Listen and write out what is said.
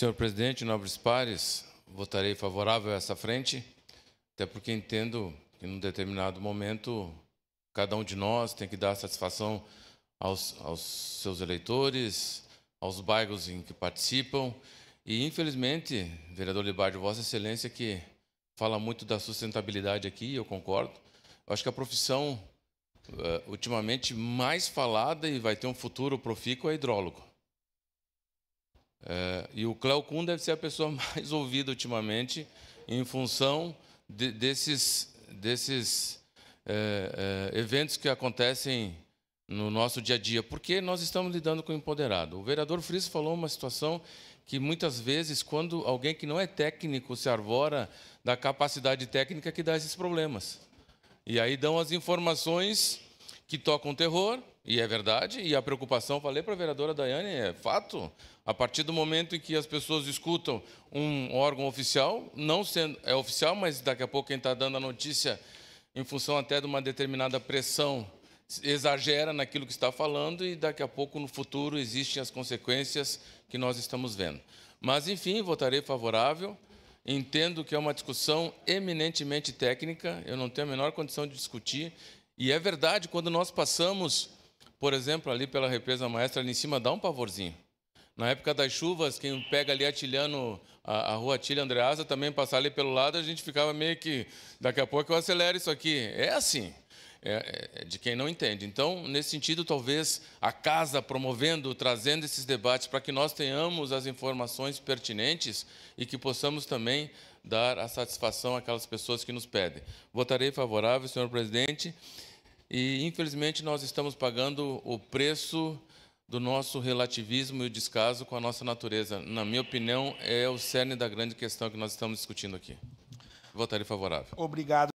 Senhor presidente, nobres pares, votarei favorável a essa frente, até porque entendo que, num determinado momento, cada um de nós tem que dar satisfação aos seus eleitores, aos bairros em que participam. E, infelizmente, vereador Libardi, Vossa Excelência, que fala muito da sustentabilidade aqui, eu concordo. Eu acho que a profissão, ultimamente, mais falada e vai ter um futuro profícuo é hidrólogo. E o Cléo Kuhn deve ser a pessoa mais ouvida ultimamente em função desses eventos que acontecem no nosso dia a dia, porque nós estamos lidando com o empoderado. O vereador Friso falou uma situação que muitas vezes, quando alguém que não é técnico se arvora da capacidade técnica, que dá esses problemas. E aí dão as informações que tocam terror, e é verdade, e a preocupação, falei para a vereadora Daiane, é fato. A partir do momento em que as pessoas escutam um órgão oficial, não sendo é oficial, mas daqui a pouco quem está dando a notícia, em função até de uma determinada pressão, exagera naquilo que está falando, e daqui a pouco, no futuro, existem as consequências que nós estamos vendo. Mas, enfim, votarei favorável. Entendo que é uma discussão eminentemente técnica, eu não tenho a menor condição de discutir. E é verdade, quando nós passamos, por exemplo, ali pela Represa Maestra, ali em cima, dá um pavorzinho. Na época das chuvas, quem pega ali Atilhano, a rua Atílio Andreasa, também passar ali pelo lado, a gente ficava meio que, daqui a pouco eu acelero isso aqui. É assim, é de quem não entende. Então, nesse sentido, talvez a casa promovendo, trazendo esses debates para que nós tenhamos as informações pertinentes e que possamos também dar a satisfação àquelas pessoas que nos pedem. Votarei favorável, senhor presidente, e infelizmente nós estamos pagando o preço do nosso relativismo e o descaso com a nossa natureza. Na minha opinião, é o cerne da grande questão que nós estamos discutindo aqui. Votarei favorável. Obrigado.